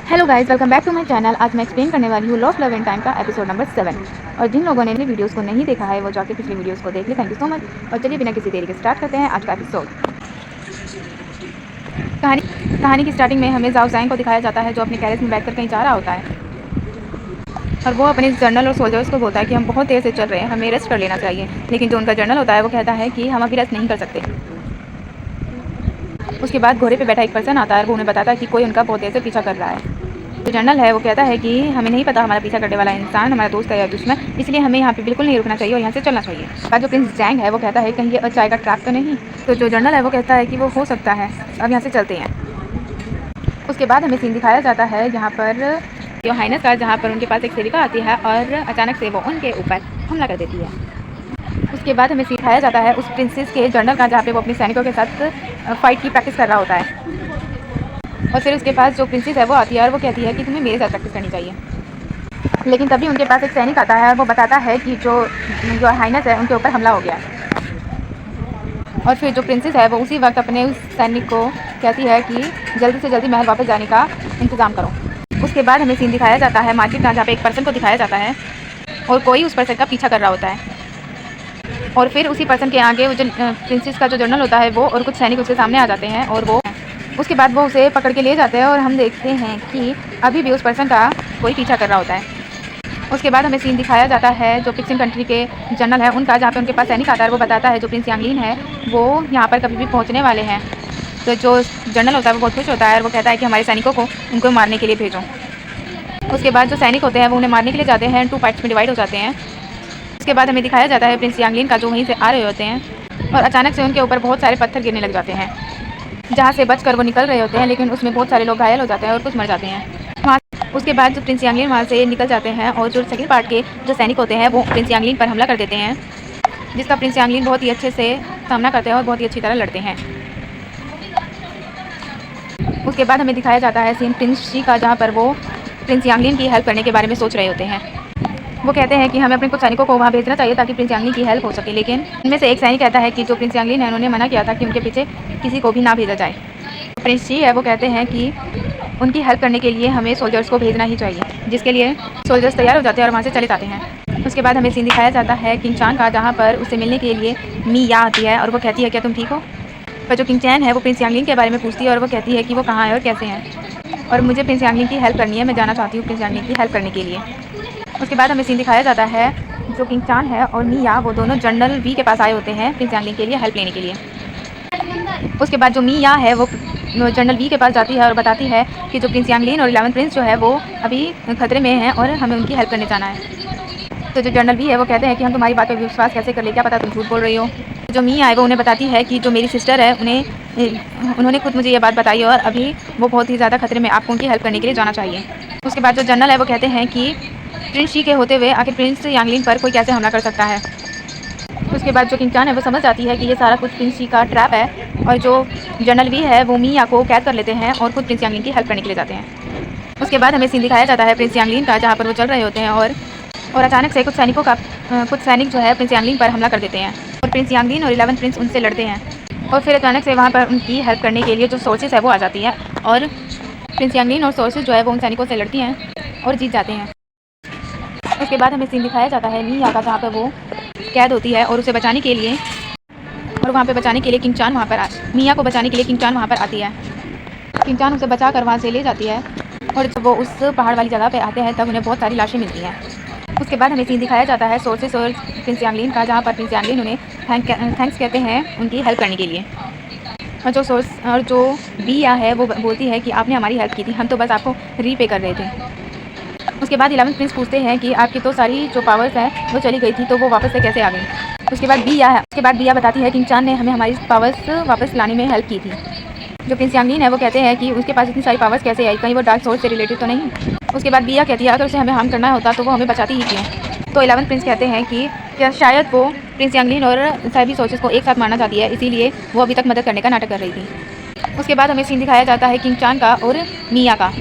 Hello guys, welcome back to my channel. आज मैं explain करने वाली हूँ लॉस्ट लव एंड टाइम का एपिसोड नंबर 7। और जिन लोगों ने वीडियोस को नहीं देखा है वो जाके पिछली वीडियोस को देख ले। Thank you so much. और चलिए बिना किसी देरी के स्टार्ट करते हैं आज का एपिसोड। कहानी की स्टार्टिंग में हमें जाओ जैंग को दिखाया जाता है जो अपने कैरेज में बैठकर कहीं जा रहा होता है और वो अपने जर्नल और सोल्जर्स को बोलता है कि हम बहुत देर से चल रहे हैं, हमें रेस्ट कर लेना चाहिए। लेकिन जो उनका जर्नल होता है वो कहता है कि हम अभी रेस्ट नहीं कर सकते। उसके बाद घोड़े पे बैठा एक पर्सन आता है और वो उन्हें बताता है कि कोई उनका बहुत देर से पीछा कर रहा है। जो जर्नल है वो कहता है कि हमें नहीं पता हमारा पीछा करने वाला इंसान हमारा दोस्त है या दुश्मन, इसलिए हमें यहाँ पे बिल्कुल नहीं रुकना चाहिए और यहाँ से चलना चाहिए। और जो प्रिंस जैंग है वो कहता है कहीं ये चाय का ट्रैप तो नहीं। तो जो जर्नल है वो कहता है कि वो हो सकता है, अब यहाँ से चलते हैं। उसके बाद हमें सीन दिखाया जाता है यहाँ पर जो हाइनस का, जहाँ पर उनके पास एक सेविका आती है और अचानक से वो उनके ऊपर हमला कर देती है। उसके बाद हमें सिखाया जाता है उस प्रिंसेस के जर्नल का जहाँ पे वो अपने सैनिकों के साथ फाइट की प्रैक्टिस कर रहा होता है। और फिर उसके पास जो प्रिंसेस है वो आती है और वो कहती है कि तुम्हें मेरे साथ प्रैक्टिस करनी चाहिए। लेकिन तभी उनके पास एक सैनिक आता है और वो बताता है कि जो हाइनस है उनके ऊपर हमला हो गया है। और फिर जो प्रिंसेस है वो उसी वक्त अपने उस सैनिक को कहती है कि जल्दी से जल्दी महल वापस जाने का इंतज़ाम करो। उसके बाद हमें सीन दिखाया जाता है मार्केट का, जहाँ पे एक पर्सन को दिखाया जाता है और कोई उस पर्सन का पीछा कर रहा होता है। और फिर उसी पर्सन के आगे वो जो प्रिंसेस का जो जर्नल होता है वो और कुछ सैनिक उसके सामने आ जाते हैं और वो उसके बाद वो उसे पकड़ के ले जाते हैं और हम देखते हैं कि अभी भी उस पर्सन का कोई पीछा कर रहा होता है। उसके बाद हमें सीन दिखाया जाता है जो पिक्सिन कंट्री के जनरल है उनका, जहाँ पे उनके पास सैनिक आता है। वो बताता है जो प्रिंस यांगलिन है वो यहाँ पर कभी भी पहुँचने वाले हैं। तो जो जनरल होता है वो बहुत खुश होता है और वो कहता है कि हमारे सैनिकों को उनको मारने के लिए भेजो। उसके बाद जो सैनिक होते हैं वो उन्हें मारने के लिए जाते हैं, 2 पार्ट्स में डिवाइड हो जाते हैं। उसके बाद हमें दिखाया जाता है प्रिंस यांगलिन का जो वहीं से आ रहे होते हैं और अचानक से उनके ऊपर बहुत सारे पत्थर गिरने लग जाते हैं, जहाँ से बचकर वो निकल रहे होते हैं। लेकिन उसमें बहुत सारे लोग घायल हो जाते हैं और कुछ मर जाते हैं। उसके बाद जो प्रिंस यांगलिन वहाँ से निकल जाते हैं और जो सेकंड पार्ट के जो सैनिक होते हैं वो प्रिंस यांगलिन पर हमला कर देते हैं, जिसका प्रिंस यांगलिन बहुत ही अच्छे से सामना करते हैं और बहुत ही अच्छी तरह लड़ते हैं। उसके बाद हमें दिखाया जाता है सीन प्रिंस शी का, जहाँ पर वो प्रिंस यांगलिन की हेल्प करने के बारे में सोच रहे होते हैं। वो कहते हैं कि हमें अपने कुछ सैनिकों को वहाँ भेजना चाहिए ताकि प्रिंस यांगलिन की हेल्प हो सके। लेकिन उनमें से एक सैनिक कहता है कि जो प्रिंस यांगलिन है उन्होंने मना किया था कि उनके पीछे किसी को भी ना भेजा जाए। प्रिंस शी है वो कहते हैं कि उनकी हेल्प करने के लिए हमें सोल्जर्स को भेजना ही चाहिए, जिसके लिए सोल्जर्स तैयार हो जाते हैं और वहाँ से चले जाते हैं। उसके बाद हमें सीन दिखाया जाता है किंग चान का, जहाँ पर उससे मिलने के लिए मी या आती है और वो कहती है क्या तुम ठीक हो। पर जो किंग चैन है वो प्रिंस यांगलिन के बारे में पूछती है और वो कहती है कि वो कहाँ है और कैसे हैं और मुझे प्रिंस यांगलिन की हेल्प करनी है, मैं जाना चाहती हूँ प्रिंस यांगलिन की हेल्प करने के लिए। उसके बाद हमें सीन दिखाया जाता है जो किंग चान है और मी या वो दोनों जनरल वी के पास आए होते हैं प्रिंस यांगलिन के लिए हेल्प लेने के लिए। उसके बाद जो मी या है वो जनरल वी के पास जाती है और बताती है कि जो प्रिंस यांगलिन और 11 प्रिंस जो है वो अभी खतरे में हैं और हमें उनकी हेल्प करने जाना है। तो जो जनरल वी है वो कहते हैं कि हम तुम्हारी बात पर विश्वास कैसे कर ले, क्या पता तुम झूठ बोल रही हो। जो मी आए वो उन्हें बताती है कि जो मेरी सिस्टर है उन्होंने खुद मुझे ये बात बताई और अभी वो बहुत ही ज़्यादा खतरे में, आपको उनकी हेल्प करने के लिए जाना चाहिए। उसके बाद जो जनरल है वो कहते हैं कि प्रिंस शी के होते हुए आखिर प्रिंस यांगलिन पर कोई कैसे हमला कर सकता है। उसके बाद जो किंग चान है वो समझ जाती है कि ये सारा कुछ प्रिंस शी का ट्रैप है और जो जनरल वी है वो मी या को कैद कर लेते हैं और खुद प्रिंस यांगलिन की हेल्प करने के लिए जाते हैं। उसके बाद हमें सीन दिखाया जाता है प्रिंस यांगलिन का, जहाँ पर वो चल रहे होते हैं और अचानक से कुछ सैनिक जो है प्रिंस यांगलिन पर हमला कर देते हैं और प्रिंस यांगलिन और 11 प्रिंस उनसे लड़ते हैं। और फिर अचानक से वहाँ पर उनकी हेल्प करने के लिए जो सोर्सेस है वो आ जाती है और प्रिंस यांगलिन और सोर्सेस जो है वो उन सैनिकों से लड़ती हैं और जीत जाते हैं। उसके बाद हमें सीन दिखाया जाता है मी या का, जहाँ पर वो कैद होती है और उसे बचाने के लिए किंग चान वहाँ पर मिया को बचाने के लिए किंग चान वहाँ पर आती है। किंग चान उसे बचा कर वहाँ से ले जाती है और जब वो उस पहाड़ वाली जगह पे आते हैं तब उन्हें बहुत सारी लाशें मिलती हैं। उसके बाद हमें सीन दिखाया जाता है सोर्सेस और प्रिंस यांगलिन का, जहाँ पर प्रिंस यांगलिन उन्हें थैंक्स कहते हैं उनकी हेल्प करने के लिए। और जो बिया है वो बोलती है कि आपने हमारी हेल्प की थी, हम तो बस आपको रीपे कर रहे थे। उसके बाद 11 प्रिंस पूछते हैं कि आपकी तो सारी जो पावर्स है वो चली गई थी, तो वो वापस से कैसे आ गई। उसके बाद बिया बताती है किंग चान ने हमें हमारी पावर्स वापस लाने में हेल्प की थी। जो प्रिंस यांगलिन है वो कहते हैं कि उसके पास इतनी सारी पावर्स कैसे आई, कहीं वो डार्क सोर्स से रिलेटेड तो नहीं। उसके बाद बिया कहती है अगर उसे हमें हार्म करना होता तो वो हमें बचाती ही क्यों। तो 11 प्रिंस कहते हैं कि क्या शायद वो प्रिंस यांगलिन और सभी सोर्सेस को एक साथ मारना चाहती है, इसीलिए वो अभी तक मदद करने का नाटक कर रही थी। उसके बाद हमें सीन दिखाया जाता है किंग चान का और मिया का,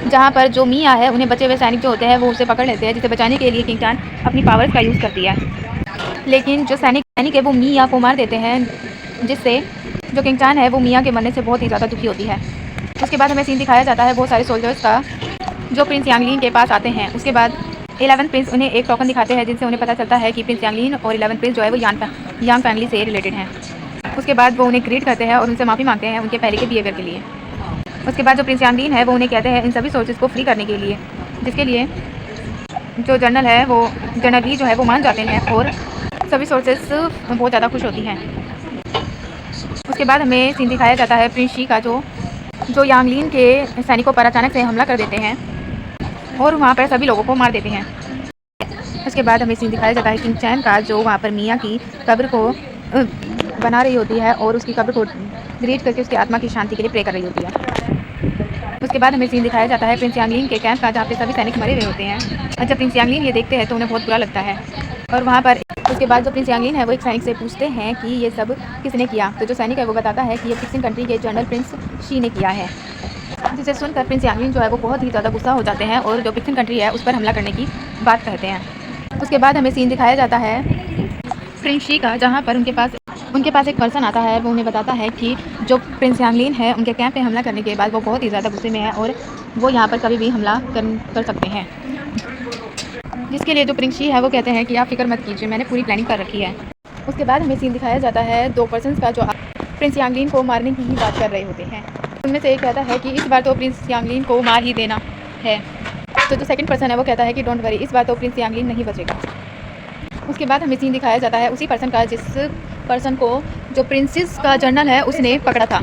जहाँ पर जो मिया है उन्हें बचे हुए सैनिक जो होते हैं वो उसे पकड़ लेते हैं, जिसे बचाने के लिए किंग चान अपनी पावर्स का यूज़ करती है। लेकिन जो सैनिक है वो मिया को मार देते हैं, जिससे जो किंग चान है वो मिया के मरने से बहुत ही ज़्यादा दुखी होती है। उसके बाद हमें सीन दिखाया जाता है बहुत सारे सोल्जर्स का, जो प्रिंस यांगलिन के पास आते हैं उसके बाद 11 प्रिंस उन्हें एक टोकन दिखाते हैं जिनसे उन्हें पता चलता है कि प्रिंस यांगलिन और 11 प्रिंस जो है वो यांग फैमिली से रिलेटेड हैं। उसके बाद वो उन्हें ग्रीट करते हैं और उनसे माफ़ी मांगते हैं उनके पहले के बिहेवियर के लिए। उसके बाद जो प्रिंस यांगलिन है वो उन्हें कहते हैं इन सभी सोर्सेज को फ्री करने के लिए, जिसके लिए जो जनरल है वो जनरल ली जो है वो मान जाते हैं और सभी सोर्सेज बहुत ज़्यादा खुश होती हैं। उसके बाद हमें सीन दिखाया जाता है प्रिंस शी का जो यांगलिन के सैनिकों पर अचानक से हमला कर देते हैं और वहाँ पर सभी लोगों को मार देते हैं। उसके बाद हमें सीन दिखाया जाता है किंग चैन का, जो वहाँ पर मियाँ की कब्र को बना रही होती है और उसकी कब्र को ग्रीट करके उसकी आत्मा की शांति के लिए प्रे कर रही होती है। उसके बाद हमें सीन दिखाया जाता है प्रिंस यांगलिन के कैंप का, जहाँ पे सभी सैनिक मरे हुए होते हैं और जब प्रिंस यांगलिन ये देखते हैं तो उन्हें बहुत बुरा लगता है। और वहाँ पर उसके बाद जो प्रिंस यांगलिन है वो एक सैनिक से पूछते हैं कि ये सब किसने किया, तो जो सैनिक है वो बताता है कि ये फिक्सिंग कंट्री के जनरल प्रिंस शी ने किया है। जिसे सुनकर प्रिंस यांगलिन जो है वो बहुत ही ज़्यादा गुस्सा हो जाते हैं और जो फिक्सिंग कंट्री है उस पर हमला करने की बात कहते हैं। उसके बाद हमें सीन दिखाया जाता है प्रिंस शी का, जहाँ पर उनके पास एक पर्सन आता है, वो उन्हें बताता है कि जो प्रिंस यांगलिन है उनके कैंप पे हमला करने के बाद वो बहुत ही ज़्यादा गुस्से में है और वो यहाँ पर कभी भी हमला कर सकते हैं। जिसके लिए जो प्रिंस शी है वो कहते हैं कि आप फिक्र मत कीजिए, मैंने पूरी प्लानिंग कर रखी है। उसके बाद हमें सीन दिखाया जाता है दो पर्सन्स का जो प्रिंस यांगलिन को मारने की ही बात कर रहे होते हैं। उनमें से एक कहता है कि इस बार तो प्रिंस यांगलिन को मार ही देना है, तो जो सेकंड पर्सन है वो कहता है कि डोंट वरी, इस बार तो प्रिंस यांगलिन नहीं बचेगा। उसके बाद हमें सीन दिखाया जाता है उसी पर्सन का जिस पर्सन को जो प्रिंसेस का जर्नल है उसने पकड़ा था,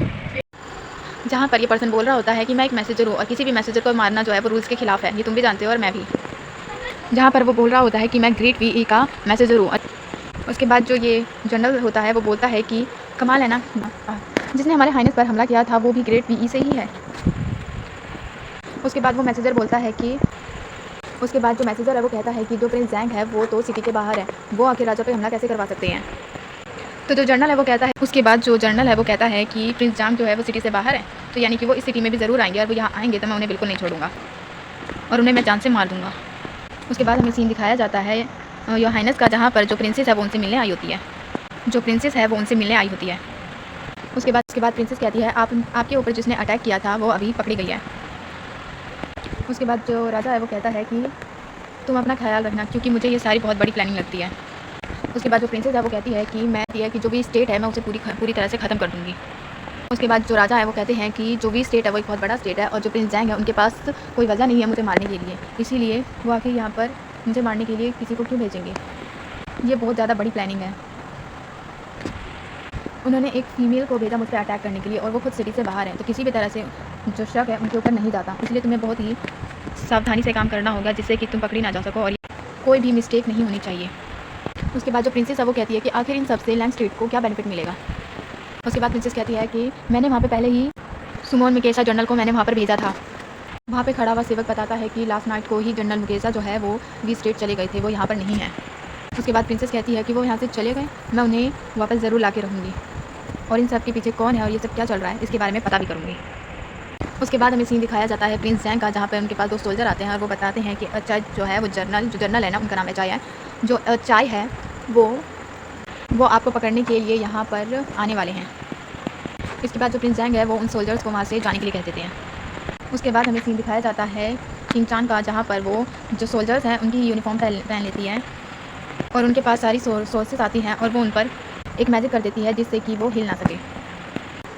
जहाँ पर ये पर्सन बोल रहा होता है कि मैं एक मैसेजर हूँ और किसी भी मैसेजर को मारना जो है वो रूल्स के खिलाफ है, ये तुम भी जानते हो और मैं भी। जहाँ पर वो बोल रहा होता है कि मैं ग्रेट वीई का मैसेजर हूँ। उसके बाद जो ये जनरल होता है वो बोलता है कि कमाल है ना, जिसने हमारे हाइनेस पर हमला किया था वो भी ग्रेट वीई से ही है। उसके बाद वो मैसेजर बोलता है कि उसके बाद जो मैसेजर है वो कहता है कि जो प्रिंस जैंग है वो तो सिटी के बाहर है, वो आके राजा पे हमला कैसे करवा सकते हैं। तो जो जनरल है वो कहता है, उसके बाद जो जनरल है वो कहता है कि प्रिंस जैंग जो है वो सिटी से बाहर है, तो यानी कि वो इस सिटी में भी ज़रूर आएंगे और वो यहाँ आएंगे तो मैं उन्हें बिल्कुल नहीं छोड़ूंगा और उन्हें मैं जान से मार दूँगा। उसके बाद हमें सीन दिखाया जाता है योर हाइनेस का, जहाँ पर जो प्रिंसेस है वो उनसे मिलने आई होती है, उसके बाद प्रिंसेस कहती है आपके ऊपर जिसने अटैक किया था वो अभी पकड़ी गई है। उसके बाद जो राजा है वो कहता है कि तुम अपना ख्याल रखना, क्योंकि मुझे ये सारी बहुत बड़ी प्लानिंग लगती है। उसके बाद जो प्रिंसेस है वो कहती है कि जो भी स्टेट है मैं उसे पूरी तरह से ख़त्म कर दूँगी। उसके बाद जो राजा है वो कहते हैं कि जो भी स्टेट है वो एक बहुत बड़ा स्टेट है और जो प्रिंस जैंग है उनके पास कोई वजह नहीं है मुझे मारने के लिए, इसीलिए वो आखिर यहाँ पर मुझे मारने के लिए किसी को क्यों भेजेंगे। ये बहुत ज़्यादा बड़ी प्लानिंग है। उन्होंने एक फ़ीमेल को भेजा मुझ पर अटैक करने के लिए और वो खुद सिटी से बाहर है, तो किसी भी तरह से जो शक है उनके ऊपर नहीं जाता, इसलिए तुम्हें बहुत ही सावधानी से काम करना होगा जिससे कि तुम पकड़ी ना जा सको और कोई भी मिस्टेक नहीं होनी चाहिए। उसके बाद जो प्रिंसेस है वो कहती है कि आखिर इन सबसे लैंग स्ट्रीट को क्या बेनिफिट मिलेगा। उसके बाद प्रिंसेस कहती है कि मैंने वहाँ पे पहले ही सुमोन मुकेशा जनरल को मैंने वहाँ पर भेजा था। वहाँ पे खड़ा हुआ सेवक बताता है कि लास्ट नाइट को ही जनरल मुकेशा जो है वो वी स्टेट चले गए थे, वो यहाँ पर नहीं है। उसके बाद प्रिंसेस कहती है कि वो यहाँ से चले गए, मैं उन्हें वापस ज़रूर ला के रहूँगी और इन सब के पीछे कौन है और ये सब क्या चल रहा है इसके बारे में पता भी करूँगी। उसके बाद हमें सीन दिखाया जाता है प्रिंस जैंग का, जहाँ पर उनके पास 2 सोल्जर आते हैं और वो बताते हैं कि अचाई जो है वो जनरल है ना, उनका नाम अचाई है, जो अचाई है वो आपको पकड़ने के लिए यहाँ पर आने वाले हैं। इसके बाद जो प्रिंस जैंग है वो उन सोल्जर्स को वहाँ से जाने के लिए कह देते हैं। उसके बाद हमें सीन दिखाया जाता है किंग चान का, जहाँ पर वो जो सोल्जर्स हैं उनकी यूनिफॉर्म पहन लेती हैं और उनके पास सारी सोर्सेस आती हैं और वो उन पर एक मैजिक कर देती है जिससे कि वो हिल ना सके।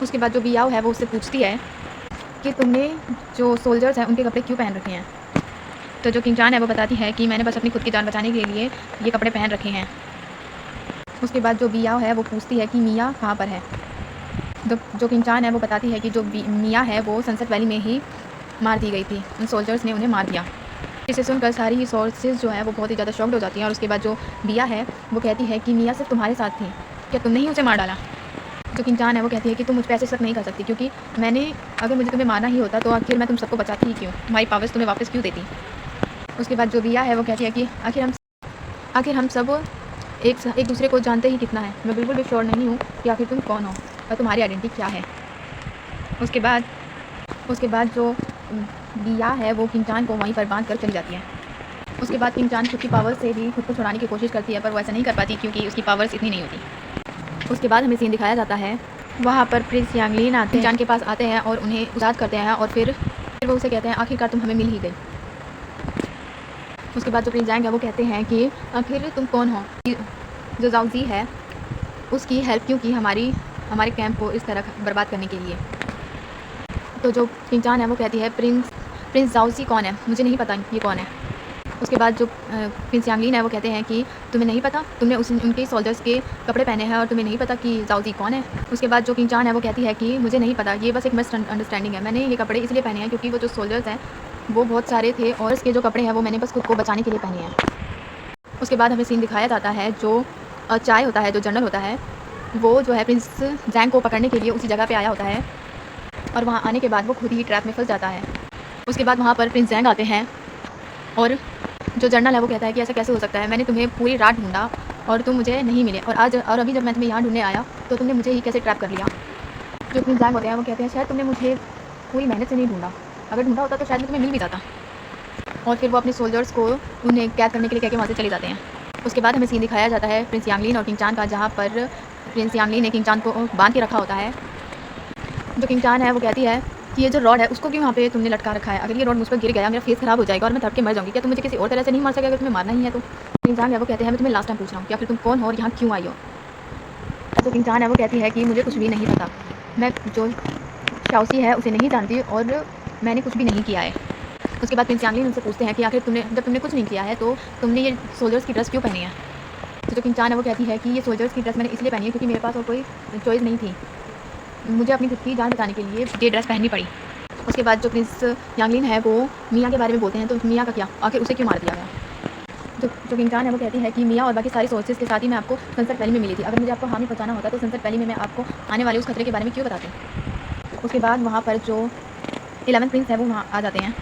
उसके बाद जो बियाओ है वो उससे पूछती है कि तुमने जो सोल्जर्स हैं उनके कपड़े क्यों पहन रखे हैं। तो जो किंग चान है वो बताती है कि मैंने बस अपनी खुद की जान बचाने के लिए ये कपड़े पहन रखे हैं। उसके बाद जो बियाओ है वो पूछती है कि मियाँ कहाँ पर है। जो किंग चान है वो बताती है कि जो मियाँ है वो सनसेट वैली में ही मार दी गई थी, उन सोल्जर्स ने उन्हें मार दिया। इसे सुनकर सारी ही सोर्सेज जो है वो बहुत ही ज़्यादा शॉक्ड हो जाती हैं और उसके बाद जो बिया है वो कहती है कि मियाँ सिर्फ तुम्हारे साथ थी, क्या तुमने ही उसे मार डाला। जो किंग चान है वो कहती है कि तुम मुझ पर ऐसे शक नहीं कर सकती, क्योंकि अगर मुझे तुम्हें मारना ही होता तो आखिर मैं तुम सबको बचाती ही क्यों, तुम्हारी पावर्स तुम्हें वापस क्यों देती। उसके बाद जो बिया है वो कहती है कि आखिर हम सब एक दूसरे को जानते ही कितना है, मैं बिल्कुल भी श्योर नहीं हूँ कि आखिर तुम कौन हो और तुम्हारी आइडेंटिटी क्या है। उसके बाद जो बिया है वो किंग चान को वहीं पर बांध कर चली जाती है। उसके बाद किंग चान खुद की पावर से भी खुद को छुड़ाने की कोशिश करती है, पर वो ऐसा नहीं कर पाती क्योंकि उसकी पावर्स इतनी नहीं होती। उसके बाद हमें सीन दिखाया जाता है वहाँ पर प्रिंस यांगलिन किंग चान के पास आते हैं और उन्हें उजाद करते हैं और फिर वो उसे कहते हैं आखिरकार तुम हमें मिल ही गई। उसके बाद जो प्रिंस जैंग है वो कहते हैं कि आखिर तुम कौन हो, जो जाओ जी है उसकी हेल्प क्यों की हमारे कैंप को इस तरह बर्बाद करने के लिए। तो जो किंग चान है वो कहती है प्रिंस जाओ जी कौन है, मुझे नहीं पता ये कौन है। उसके बाद जो प्रिंस यांगलिन है वो कहते हैं कि तुम्हें नहीं पता, तुमने उनके सोल्जर्स के कपड़े पहने हैं और तुम्हें नहीं पता कि जाओ जी कौन है। उसके बाद जो किंग चान है वो कहती है कि मुझे नहीं पता, ये बस एक मिसअंडरस्टैंडिंग है, मैंने ये कपड़े इसलिए पहने हैं क्योंकि वो जो सोल्जर्स हैं वो बहुत सारे थे और इसके जो कपड़े हैं वो मैंने बस खुद को बचाने के लिए पहने हैं। उसके बाद हमें सीन दिखाया जाता है जो चाय होता है, जो जनरल होता है, वो जो है प्रिंस जैंग को पकड़ने के लिए उसी जगह पे आया होता है और वहाँ आने के बाद वो खुद ही ट्रैप में फंस जाता है। उसके बाद वहाँ पर प्रिंस जैंग आते हैं और जो जनरल है वो कहता है कि ऐसा कैसे हो सकता है, मैंने तुम्हें पूरी रात ढूंढा और तुम मुझे नहीं मिले, और अभी जब मैं तुम्हें यहाँ ढूंढने आया तो तुमने मुझे ही कैसे ट्रैप कर लिया। जो प्रिंस जैंग होते हैं वो कहते हैं शायद तुमने मुझे पूरी मेहनत से नहीं ढूंढा, अगर ढूंढा होता तो शायद मैं तुम्हें मिल भी जाता। और फिर वो अपने सोल्जर्स को उन्हें कैद करने के लिए कह के वहाँ से चले जाते हैं। उसके बाद हमें सीन दिखाया जाता है प्रिंस यांगलिन और किंग चान का, जहाँ पर प्रिंस यांगलिन ने किंग चान को बांध के रखा होता है। जो किंग चान है वो कहती है कि ये जो रॉड है उसको क्यों वहाँ पे तुमने लटका रखा है, अगर ये रॉड मुझ पर गिर गया मेरा फेस खराब हो जाएगा और मैं तड़प के मर जाऊँगी, क्या तुम मुझे किसी और तरह से नहीं मार सकेगा, अगर तुम्हें मारना ही है तो। किंग चान है वो कहते हैं मैं तुम्हें लास्ट टाइम पूछ रहा हूँ, क्या फिर तुम कौन हो और यहाँ क्यों आई हो। तो किंग चान है वो कहती है कि मुझे कुछ भी नहीं पता, मैं जो शाओसी है उसे नहीं जानती और मैंने कुछ भी नहीं किया है। उसके बाद प्रिंस यांगलिन उनसे पूछते हैं कि आखिर जब तुमने कुछ नहीं किया है तो तुमने ये सोल्जर्स की ड्रेस क्यों पहनी है। तो जो किंग चान है वो कहती है कि ये सोल्जर्स की ड्रेस मैंने इसलिए पहनी है क्योंकि मेरे पास और कोई चॉइस नहीं थी, मुझे अपनी खुद की जान बचाने के लिए ये ड्रेस पहननी पड़ी। उसके बाद जो प्रिंस यांगलिन है वो मियाँ के बारे में बोलते हैं, तो मियाँ का क्या, आखिर उसे क्यों मार दिया गया। जो किंग चान है वो कहती है कि मियाँ और बाकी सारी सोर्सेज के साथ ही मैं आपको सनसेट वैली में मिली थी, अगर मुझे आपको हानि पहुँचाना होता तो सनसेट वैली में मैं आपको आने वाले उस खतरे के बारे में क्यों बताती। उसके बाद वहाँ पर जो 11 प्रिंस है वो वहाँ आ जाते हैं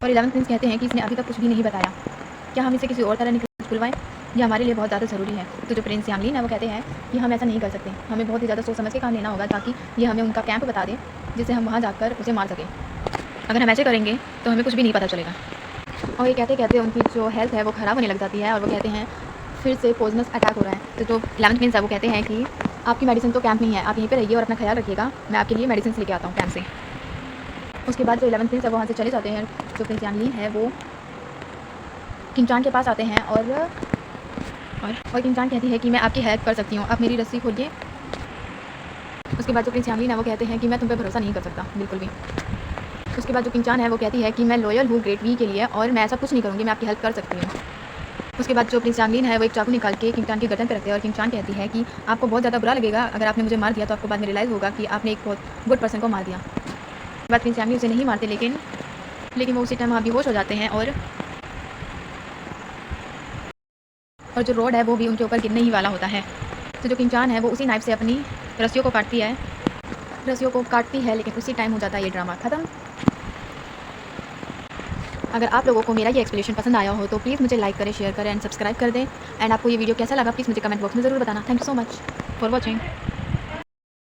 और 11 प्रिंस कहते हैं कि इसने अभी तक कुछ भी नहीं बताया, क्या हम इसे किसी और तरह निकलवाएं, ये हमारे लिए बहुत ज़्यादा ज़रूरी है। तो जो प्रिंस यांगलिन है वो कहते हैं कि हम ऐसा नहीं कर सकते, हमें बहुत ही ज़्यादा सोच समझ के काम लेना होगा ताकि ये हमें उनका कैंप बता दे जिससे हम वहाँ जाकर उसे मार सकें, अगर हम ऐसे करेंगे तो हमें कुछ भी नहीं पता चलेगा। और ये कहते कहते उनकी जो हेल्थ है वो ख़राब होने लग जाती है और वो कहते हैं फिर से पॉइजनस अटैक हो रहा है। तो जो 11 प्रिंस है वो कहते हैं कि आपकी मेडिसिन तो कैंप में ही है, आप यहीं पे रहिए और अपना ख्याल रखिएगा, मैं आपके लिए मेडिसिन लेके आता हूँ कैंप से। उसके बाद जो 11 प्रिंस है वो वहाँ से चले जाते हैं। जो प्रिंस यांगलिन है वो किंग चान के पास आते हैं और किंग चान कहती है कि मैं आपकी हेल्प कर सकती हूँ, आप मेरी रस्सी खोलिए। उसके बाद जो प्रिंस यांगलिन है वो कहते हैं कि मैं तुम पे भरोसा नहीं कर सकता बिल्कुल भी। उसके बाद जो किंग चान है वो कहती है कि मैं लॉयल हूँ ग्रेट वी के लिए और मैं ऐसा कुछ नहीं करूँगी, मैं आपकी हेल्प कर सकती हूँ। उसके बाद जो प्रिंस यांगलिन है वो एक चाकू निकाल के किंग चान की गर्दन पर रखते हैं और किंग चान कहती है कि आपको बहुत ज़्यादा बुरा लगेगा अगर आपने मुझे मार दिया, तो आपको बाद में रियलाइज़ होगा कि आपने एक बहुत गुड पर्सन को मार दिया। उसके बाद प्रिंस यांगलिन उसे नहीं मारते, लेकिन वो उसी टाइम वहाँ बेहोश हो जाते हैं और जो रोड है वो भी उनके ऊपर गिरने ही वाला होता है। तो जो किंग चान है वो उसी नाइफ से अपनी रस्सियों को काटती है, लेकिन उसी टाइम हो जाता है ये ड्रामा ख़त्म। अगर आप लोगों को मेरा ये एक्सप्लेनेशन पसंद आया हो तो प्लीज़ मुझे लाइक करें, शेयर करें एंड सब्सक्राइब कर दें। एंड आपको ये वीडियो कैसा लगा प्लीज़ मुझे कमेंट बॉक्स में ज़रूर बताना। Thank you so much for watching.